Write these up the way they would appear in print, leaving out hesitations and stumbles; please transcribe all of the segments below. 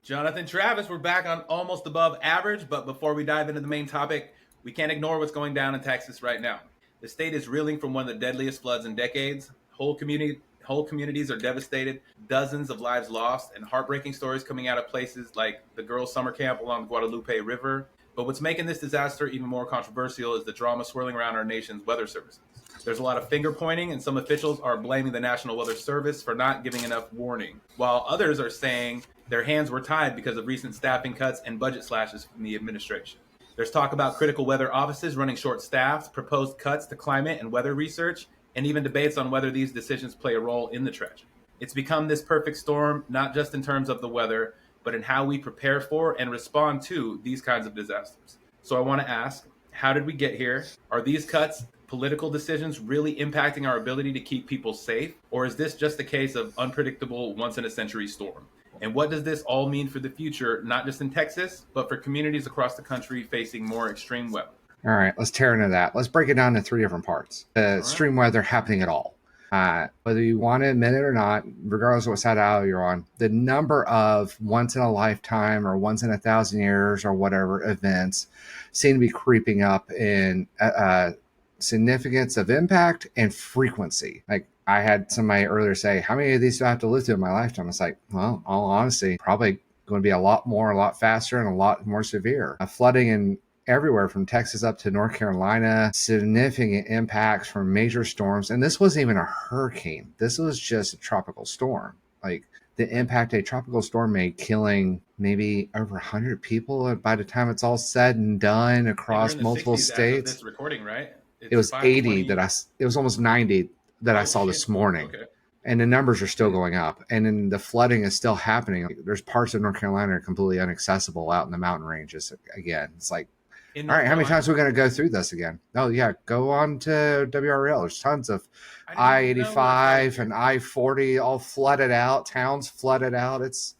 Jonathan Travis, we're back on almost above average, but before we dive into the main topic, we can't ignore what's going down in Texas right now. The state is reeling from one of the deadliest floods in decades. Whole communities are devastated, dozens of lives lost, and heartbreaking stories coming out of places like the girls' summer camp along the Guadalupe River. But what's making this disaster even more controversial is the drama swirling around our nation's weather services. There's a lot of finger pointing, and some officials are blaming the National Weather Service for not giving enough warning, while others are saying their hands were tied because of recent staffing cuts and budget slashes from the administration. There's talk about critical weather offices running short staffs, proposed cuts to climate and weather research, and even debates on whether these decisions play a role in the tragedy. It's become this perfect storm, not just in terms of the weather, but in how we prepare for and respond to these kinds of disasters. So I want to ask, how did we get here? Are these cuts political decisions really impacting our ability to keep people safe? Or is this just a case of unpredictable once in a century storm? And what does this all mean for the future, not just in Texas, but for communities across the country facing more extreme weather? All right, let's tear into that. Let's break it down into three different parts. Extreme weather happening at all. Whether you want to admit it or not, regardless of what side of the aisle you're on, the number of once in a lifetime or once in 1,000 years or whatever events seem to be creeping up in significance of impact and frequency. Like I had somebody earlier say, how many of these do I have to live through in my lifetime? It's like, well, all honesty, probably going to be a lot more, a lot faster, and a lot more severe. Flooding in everywhere from Texas up to North Carolina, significant impacts from major storms. And this wasn't even a hurricane. This was just a tropical storm. Like the impact a tropical storm made, killing maybe over 100 people by the time it's all said and done across multiple states. This recording, right? It was 80 it was almost 90 that I saw this morning. Okay. And the numbers are still going up. And then the flooding is still happening. There's parts of North Carolina that are completely inaccessible out in the mountain ranges. Again, it's like, all right, how many times are we going to go through this again? Oh, yeah, go on to WRL. There's tons of I-85 and I-40 all flooded out, towns flooded out. It's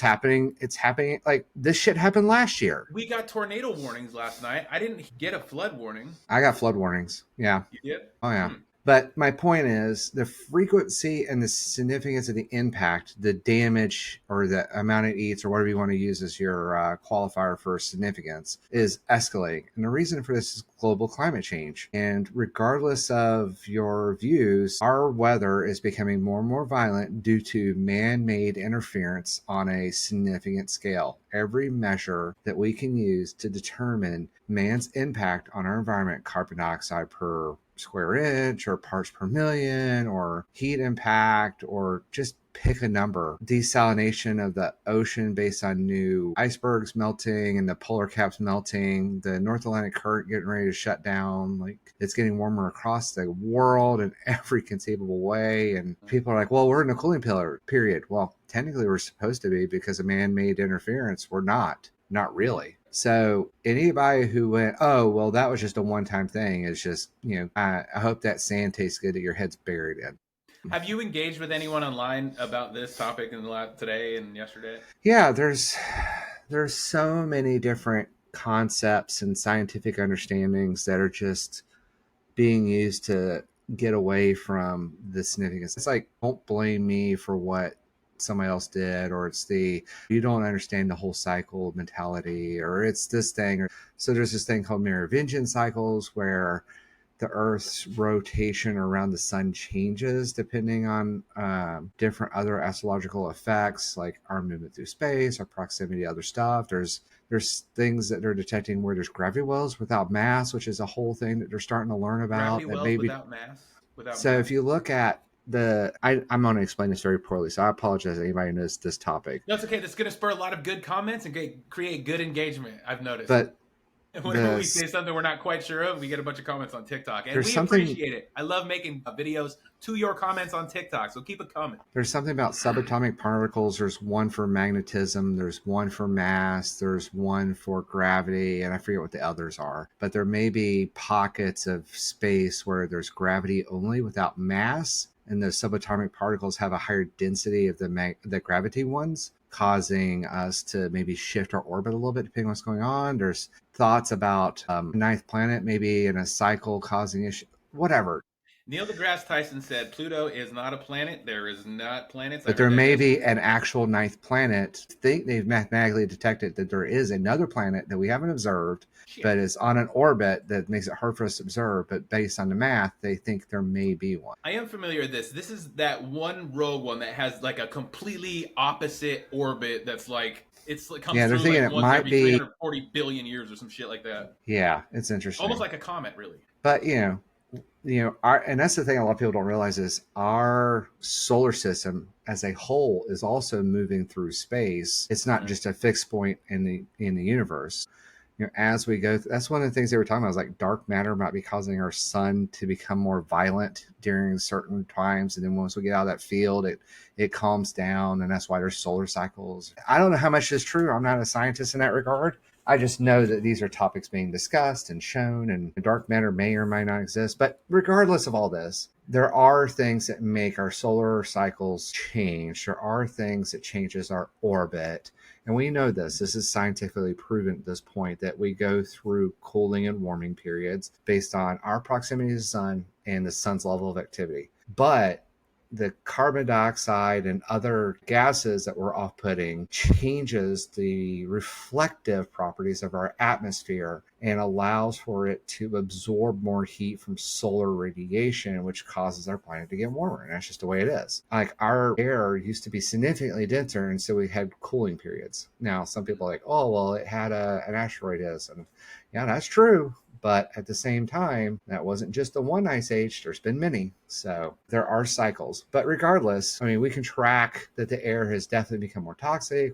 happening. It's happening. Like this shit happened last year. We got tornado warnings last night. I didn't get a flood warning. I got flood warnings. Yeah. You did? Oh, yeah. But my point is the frequency and the significance of the impact, the damage or the amount it eats or whatever you want to use as your qualifier for significance is escalating. And the reason for this is global climate change. And regardless of your views, our weather is becoming more and more violent due to man-made interference on a significant scale. Every measure that we can use to determine man's impact on our environment, carbon dioxide per square inch or parts per million or heat impact or just pick a number, desalination of the ocean based on new icebergs melting and the polar caps melting, the North Atlantic current getting ready to shut down, like it's getting warmer across the world in every conceivable way. And people are like, well, we're in a cooling period. Well, technically we're supposed to be because of man-made interference. We're not really. So anybody who went, oh, well, that was just a one-time thing is just, I hope that sand tastes good that your head's buried in. Have you engaged with anyone online about this topic in today and yesterday? Yeah, there's so many different concepts and scientific understandings that are just being used to get away from the significance. It's like, don't blame me for what somebody else did, or it's you don't understand the whole cycle mentality, or it's this thing. So there's this thing called Merovingian cycles where the Earth's rotation around the sun changes depending on different other astrological effects, like our movement through space, our proximity to other stuff. There's things that they're detecting where there's gravity wells without mass, which is a whole thing that they're starting to learn about. Gravity wells without mass? If you look at I'm going to explain this very poorly, so I apologize to anybody who knows this topic. No, it's okay. That's going to spur a lot of good comments and create good engagement, I've noticed. But whenever we say something we're not quite sure of, we get a bunch of comments on TikTok. And we appreciate it. I love making videos to your comments on TikTok, so keep it coming. There's something about subatomic particles. There's one for magnetism. There's one for mass. There's one for gravity. And I forget what the others are. But there may be pockets of space where there's gravity only without mass. And those subatomic particles have a higher density of the gravity ones, causing us to maybe shift our orbit a little bit depending on what's going on. There's thoughts about ninth planet maybe in a cycle causing issue, whatever. Neil deGrasse Tyson said Pluto is not a planet. There is not planets. I But heard there that may be yesterday. an actual ninth planet. Think they've mathematically detected that there is another planet that we haven't observed, Shit. but is on an orbit that makes it hard for us to observe. But based on the math, they think there may be one. I am familiar with this. This is that one rogue one that has like a completely opposite orbit that's like it comes Yeah, they're through thinking like it once might every be. 340 billion years or some shit like that. Yeah, it's Almost interesting. like a comet, really. But and that's the thing a lot of people don't realize is our solar system as a whole is also moving through space. It's not Mm-hmm. just a fixed point in the universe. As we go, that's one of the things they were talking about. Is like dark matter might be causing our sun to become more violent during certain times, and then once we get out of that field, it calms down, and that's why there's solar cycles. I don't know how much is true. I'm not a scientist in that regard. I just know that these are topics being discussed and shown, and dark matter may or may not exist. But regardless of all this, there are things that make our solar cycles change. There are things that changes our orbit. And we know this. This is scientifically proven at this point that we go through cooling and warming periods based on our proximity to the sun and the sun's level of activity. But the carbon dioxide and other gases that we're off putting changes the reflective properties of our atmosphere and allows for it to absorb more heat from solar radiation, which causes our planet to get warmer. And that's just the way it is. Like our air used to be significantly denser, and so we had cooling periods. Now, some people are like, oh, well, it had an asteroid is. And yeah, that's true. But at the same time, that wasn't just the one ice age. There's been many. So there are cycles. But regardless, I mean, we can track that the air has definitely become more toxic,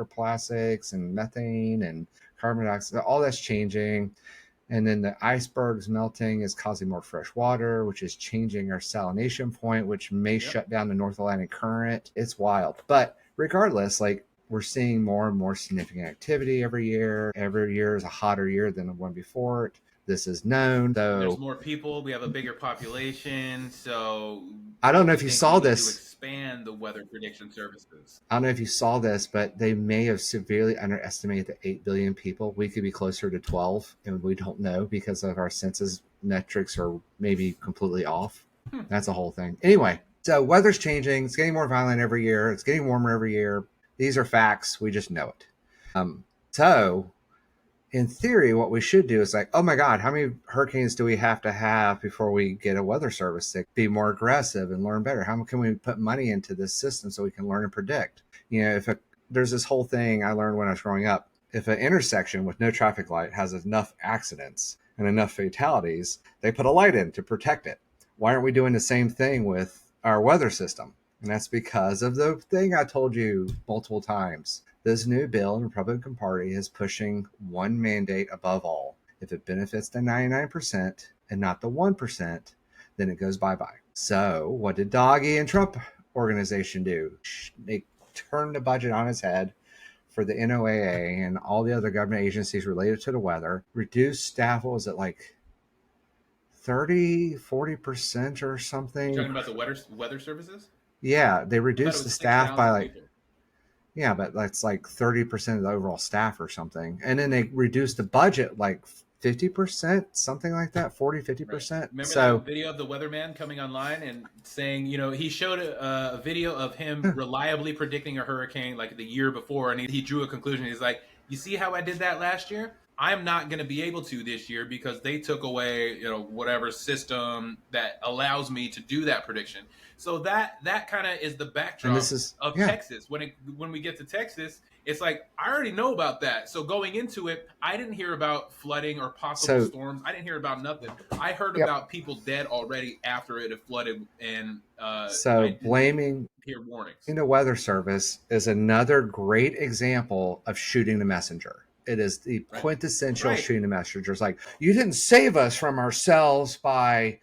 microplastics and methane and carbon dioxide, all that's changing. And then the icebergs melting is causing more fresh water, which is changing our salination point, which may Yep. shut down the North Atlantic current. It's wild. But regardless, like we're seeing more and more significant activity every year. Every year is a hotter year than the one before it. This is known. There's So more people. We have a bigger population. So I don't know people if you think we saw need to this. expand the weather prediction services. I don't know if you saw this, but they may have severely underestimated the 8 billion people. We could be closer to 12, and we don't know because of our census metrics are maybe completely off. Hmm. That's a whole thing. Anyway, so weather's changing. It's getting more violent every year. It's getting warmer every year. These are facts. We just know it. So in theory, what we should do is like, oh my God, how many hurricanes do we have to have before we get a weather service to be more aggressive and learn better? How can we put money into this system so we can learn and predict? There's this whole thing I learned when I was growing up. If an intersection with no traffic light has enough accidents and enough fatalities, they put a light in to protect it. Why aren't we doing the same thing with our weather system? And that's because of the thing I told you multiple times. This new bill in the Republican Party is pushing one mandate above all. If it benefits the 99% and not the 1%, then it goes bye-bye. So what did Doggy and Trump organization do? They turned the budget on its head for the NOAA and all the other government agencies related to the weather, reduced staff, what was it, like 30-40% or You something? talking about the weather services? Yeah, they I thought it reduced the was staff by 6,000 like, people. yeah, but that's like 30% of the overall staff or something. And then they reduced the budget like 50%, something like that, 40, Right. 50%. Remember So, that video of the weatherman coming online and saying, he showed a video of him reliably predicting a hurricane like the year before, and he drew a conclusion. He's like, "You see how I did that last year? I'm not going to be able to this year because they took away, whatever system that allows me to do that prediction." So that kind of is the and this backdrop is, of yeah. Texas. When we get to Texas, it's like I already know about that. So going into it, I didn't hear about flooding or possible So, storms. I didn't hear about nothing. I heard yep. about people dead already after it had flooded, and So I didn't blaming hear warnings. the weather service is another great example of shooting the messenger. It is the Right. quintessential Right. shooting the messenger. It's like, you didn't save us from ourselves by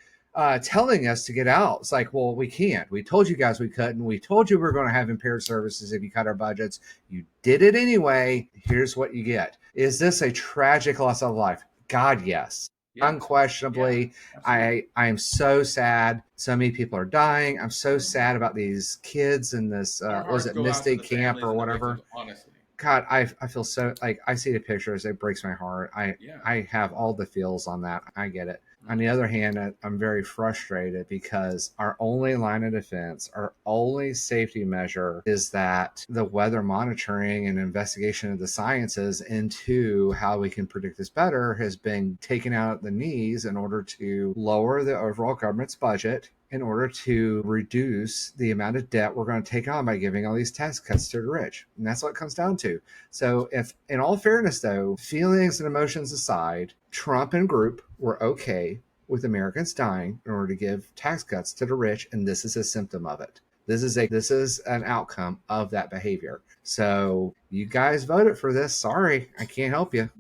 telling us to get out. It's like, well, we can't. We told you guys we couldn't. We told you we are going to have impaired services if you cut our budgets. You did it anyway. Here's what you get. Is this a tragic loss of life? God, yes. Yeah. Yeah. Unquestionably. Absolutely. I am so sad. So many people are dying. I'm so sad about these kids in this Our was hearts it go out to Mystic the Camp families or and the whatever. victims. Honestly. God, I feel so like I see the pictures, it breaks my heart. Yeah. I have all the feels on that. I get it. On the other hand, I'm very frustrated because our only line of defense, our only safety measure is that the weather monitoring and investigation of the sciences into how we can predict this better has been taken out at the knees in order to lower the overall government's budget, in order to reduce the amount of debt we're going to take on by giving all these tax cuts to the rich. And that's what it comes down to. So if, in all fairness though, feelings and emotions aside, Trump and group were okay with Americans dying in order to give tax cuts to the rich, and this is a symptom of it. This is an outcome of that behavior. So you guys voted for this. Sorry, I can't help you.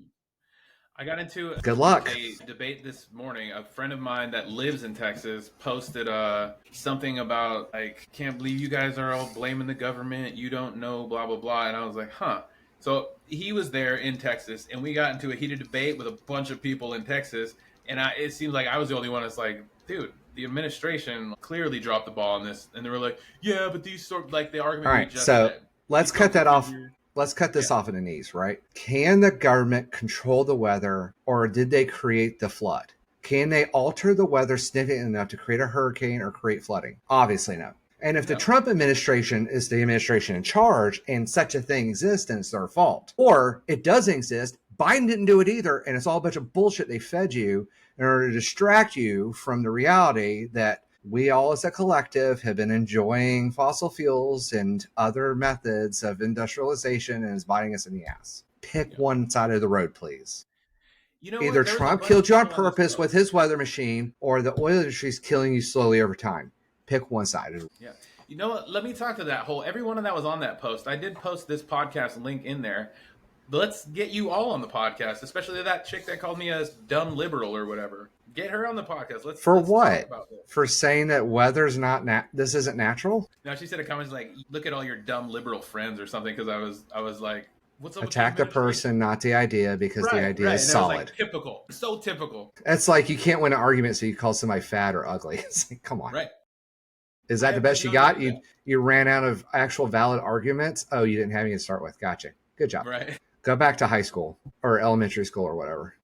I got into Good luck. a debate this morning. A friend of mine that lives in Texas posted something about, like, can't believe you guys are all blaming the government. You don't know, blah, blah, blah. And I was like, huh. So he was there in Texas, and we got into a heated debate with a bunch of people in Texas. And it seems like I was the only one that's like, dude, the administration clearly dropped the ball on this. And they were like, yeah, but these sort of, like, the argument All we right, just so had. let's cut that off. Figure. Let's cut this off at the knees, right? Can the government control the weather, or did they create the flood? Can they alter the weather significantly enough to create a hurricane or create flooding? Obviously no. And if the Trump administration is the administration in charge and such a thing exists, then it's their fault. Or it doesn't exist, Biden didn't do it either, and it's all a bunch of bullshit they fed you in order to distract you from the reality that we all as a collective have been enjoying fossil fuels and other methods of industrialization, and is biting us in the ass. Pick one side of the road, please. You know Either what? Trump killed you on purpose with his weather machine, or the oil industry is killing you slowly over time. Pick one side. Yeah. You know what? Let me talk to that whole, everyone that was on that post. I did post this podcast link in there. Let's get you all on the podcast, especially that chick that called me a dumb liberal or whatever. Get her on the podcast. Let's what? Talk about this. For saying that weather's not this isn't natural? No, she said a comment like, "Look at all your dumb liberal friends" or something. Because I was like, "What's up?" Attack the person, not the idea, because the idea is solid. Like, typical, so typical. It's like you can't win an argument, so you call somebody fat or ugly. It's like, come on, right? Is that the best you got? You ran out of actual valid arguments. Oh, you didn't have any to start with. Gotcha. Good job. Right. Go back to high school or elementary school or whatever.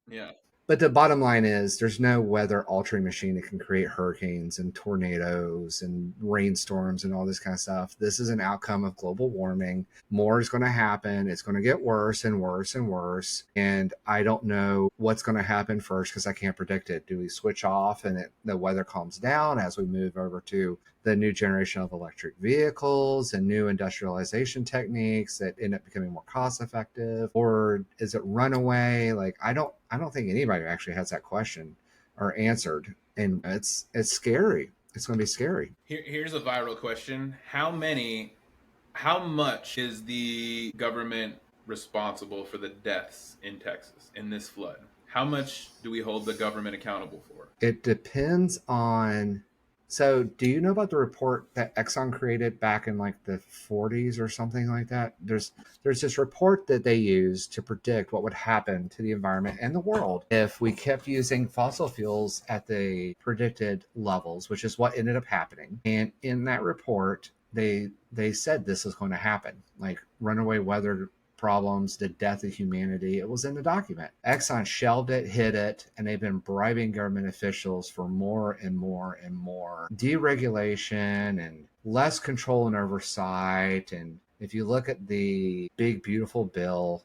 Yeah. But the bottom line is there's no weather altering machine that can create hurricanes and tornadoes and rainstorms and all this kind of stuff. This is an outcome of global warming. More is going to happen. It's going to get worse and worse and worse. And I don't know what's going to happen first because I can't predict it. Do we switch off and the weather calms down as we move over to the new generation of electric vehicles and new industrialization techniques that end up becoming more cost effective? Or is it runaway? Like, I don't think anybody actually has that question or answered. And it's scary. It's going to be scary. Here's a viral question. How much is the government responsible for the deaths in Texas in this flood? How much do we hold the government accountable for? It depends on... So do you know about the report that Exxon created back in like the 40s or something like that? There's this report that they used to predict what would happen to the environment and the world if we kept using fossil fuels at the predicted levels, which is what ended up happening. And in that report, they said this is going to happen, like runaway weather problems, the death of humanity. It was in the document. Exxon shelved it, hid it, and they've been bribing government officials for more and more and more deregulation and less control and oversight. And if you look at the big, beautiful bill,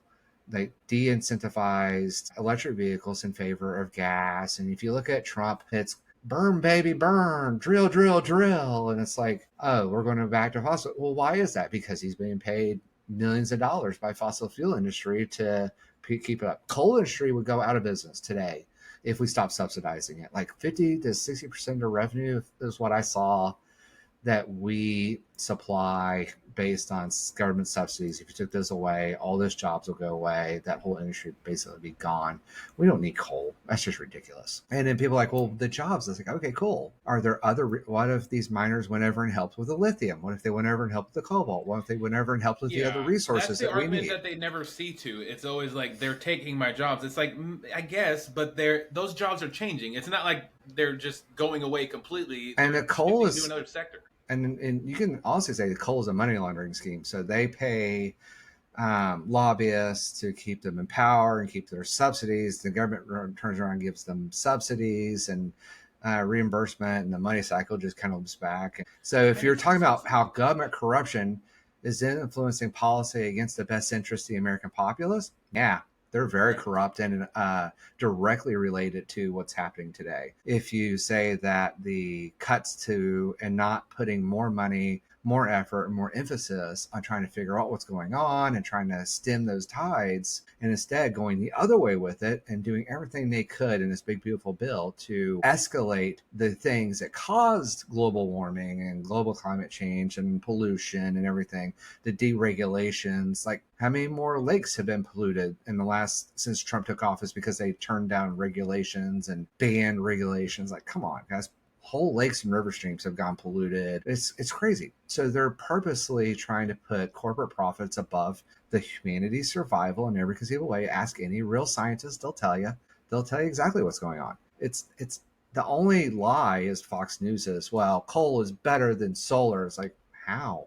they de-incentivized electric vehicles in favor of gas. And if you look at Trump, it's burn, baby, burn, drill, drill, drill. And it's like, oh, we're going back to fossil. Well, why is that? Because he's being paid millions of dollars by fossil fuel industry to keep it up. Coal industry would go out of business today if we stopped subsidizing it. Like 50 to 60% of revenue is what I saw that we supply based on government subsidies. If you took those away, all those jobs will go away. That whole industry would basically be gone. We don't need coal. That's just ridiculous. And then people are like, well, the jobs. It's like, okay, cool. Are there other, what if these miners went over and helped with the lithium? What if they went over and helped with the cobalt? What if they went over and helped with the other resources that we need? That's the argument that they never see to. It's always like, they're taking my jobs. It's like, I guess, but those jobs are changing. It's not like they're just going away completely. And the coal is to another sector. And you can also say the coal is a money laundering scheme. So they pay lobbyists to keep them in power and keep their subsidies. The government turns around and gives them subsidies and reimbursement, and the money cycle just kind of loops back. So if And you're it's talking also about how government corruption is influencing policy against the best interest of the American populace, yeah, they're very right. corrupt and directly related to what's happening today. If you say that the cuts to and not putting more money, more effort, and more emphasis on trying to figure out what's going on and trying to stem those tides, and instead going the other way with it and doing everything they could in this big, beautiful bill to escalate the things that caused global warming and global climate change and pollution and everything, the deregulations. Like, how many more lakes have been polluted in the last since Trump took office because they turned down regulations and banned regulations? Like, come on, guys. Whole lakes and river streams have gone polluted. It's crazy. So they're purposely trying to put corporate profits above the humanity's survival in every conceivable way. Ask any real scientist, they'll tell you. They'll tell you exactly what's going on. It's the only lie is Fox News is, well, coal is better than solar. It's like, how?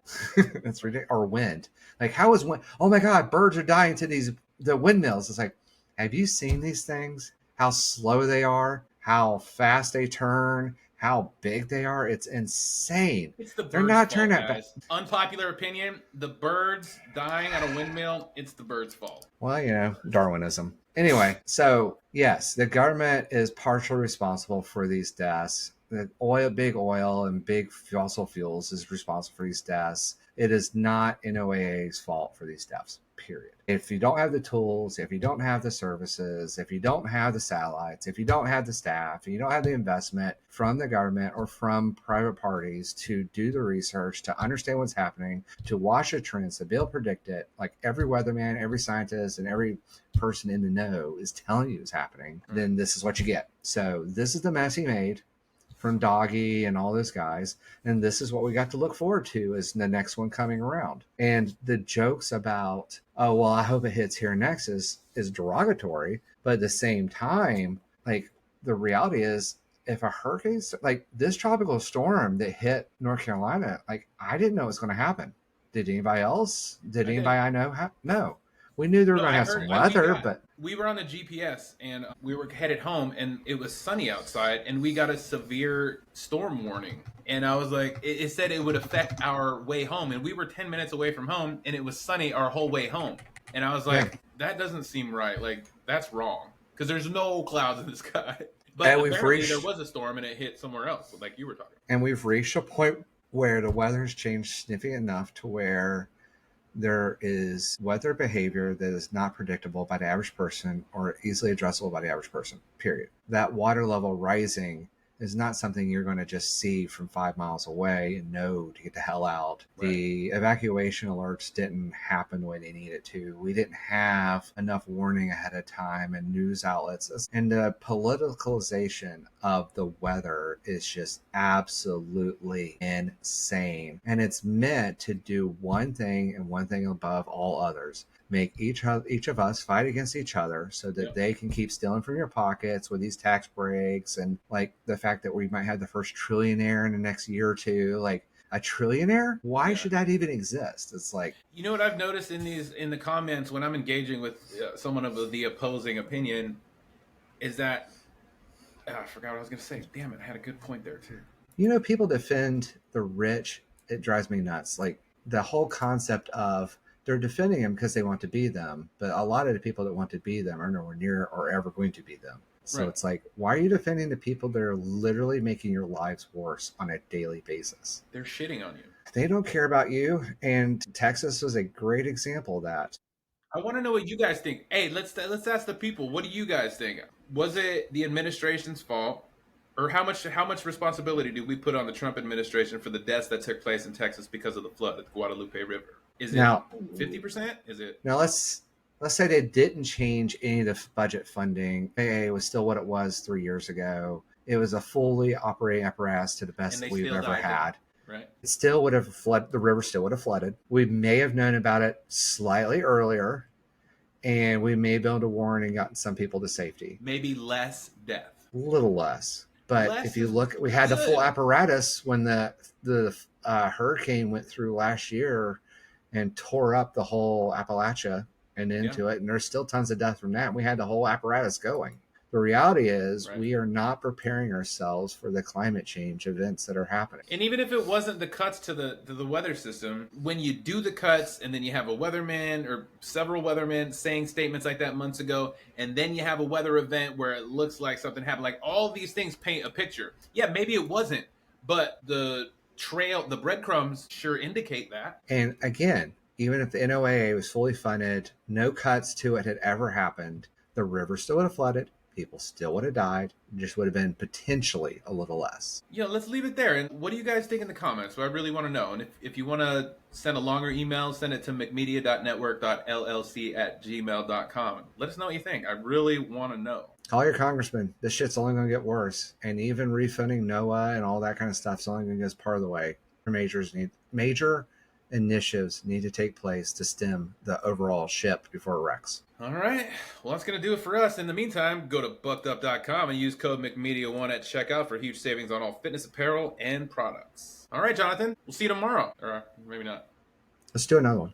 That's ridiculous. Or wind. Like, how is wind? Oh my God, birds are dying to the windmills. It's like, have you seen these things? How slow they are? How fast they turn? How big they are? It's insane. It's the They're birds' not turning fault, that back. guys. Unpopular opinion: the birds dying at a windmill. It's the birds' fault. Well, Darwinism. Anyway, so yes, the government is partially responsible for these deaths. The big oil and big fossil fuels is responsible for these deaths. It is not NOAA's fault for these deaths, period. If you don't have the tools, if you don't have the services, if you don't have the satellites, if you don't have the staff, and you don't have the investment from the government or from private parties to do the research, to understand what's happening, to watch the trends, to be able to predict it, like every weatherman, every scientist, and every person in the know is telling you is happening, then this is what you get. So this is the mess he made from Doggy and all those guys. And this is what we got to look forward to as the next one coming around. And the jokes about, oh, well, I hope it hits here next is derogatory. But at the same time, like, the reality is, if a hurricane, like this tropical storm that hit North Carolina, like, I didn't know it was going to happen. Did anybody else? Did I anybody did. I know? No. We knew they were No, going to I have heard. some weather, but We were on the GPS and we were headed home, and it was sunny outside, and we got a severe storm warning. And I was like, it said it would affect our way home, and we were 10 minutes away from home, and it was sunny our whole way home. And I was yeah. like, that doesn't seem right. Like, that's wrong because there's no clouds in the sky. But And apparently there was a storm and it hit somewhere else, like you were talking. we've reached a point where the weather has changed significantly enough to where there is weather behavior that is not predictable by the average person or easily addressable by the average person, period. That water level rising is not something you're going to just see from 5 miles away and know to get the hell out. Right. The evacuation alerts didn't happen when they needed to. We didn't have enough warning ahead of time and news outlets. And the politicalization of the weather is just absolutely insane. And it's meant to do one thing and one thing above all others: make each of us fight against each other so that they can keep stealing from your pockets with these tax breaks, and like the fact that we might have the first trillionaire in the next year or two. Like, a trillionaire? Why should that even exist? It's like, you know what I've noticed in the comments when I'm engaging with someone of the opposing opinion is that I forgot what I was going to say. Damn it, I had a good point there too. people defend the rich. It drives me nuts. Like, the whole concept of they're defending them because they want to be them, but a lot of the people that want to be them are nowhere near or ever going to be them. So Right. it's like, why are you defending the people that are literally making your lives worse on a daily basis? They're shitting on you. They don't care about you, and Texas was a great example of that. I want to know what you guys think. Hey, let's ask the people. What do you guys think? Was it the administration's fault, or how much responsibility do we put on the Trump administration for the deaths that took place in Texas because of the flood at the Guadalupe River? Is it Now, 50%? Is it? now let's say they didn't change any of the budget funding. AA was still what it was 3 years ago. It was a fully operating apparatus to the best And they that we've still ever died had. Right. It still would have flooded. The river still would have flooded. We may have known about it slightly earlier, and we may have been able to warn and gotten some people to safety. Maybe less death. A little less. But Less if you is look, we had the full good. apparatus when the hurricane went through last year. and tore up the whole Appalachia and into it. And there's still tons of death from that. And we had the whole apparatus going. The reality is we are not preparing ourselves for the climate change events that are happening. And even if it wasn't the cuts to the weather system, when you do the cuts and then you have a weatherman or several weathermen saying statements like that months ago, and then you have a weather event where it looks like something happened, like all these things paint a picture. Yeah, maybe it wasn't, but the trail, the breadcrumbs sure indicate that. And again, even if the NOAA was fully funded, no cuts to it had ever happened, the river still would have flooded. People still would have died. It just would have been potentially a little less. Yeah, let's leave it there. And what do you guys think in the comments? So I really want to know. And if you want to send a longer email, send it to mcmedia.network.llc@gmail.com. Let us know what you think. I really want to know. Call your congressman. This shit's only going to get worse. And even refunding NOAA and all that kind of stuff is only going to get part of the way. Major initiatives need to take place to stem the overall ship before it wrecks. All right. Well, that's going to do it for us. In the meantime, go to buckedup.com and use code McMedia1 at checkout for huge savings on all fitness apparel and products. All right, Jonathan. We'll see you tomorrow. Or maybe not. Let's do another one.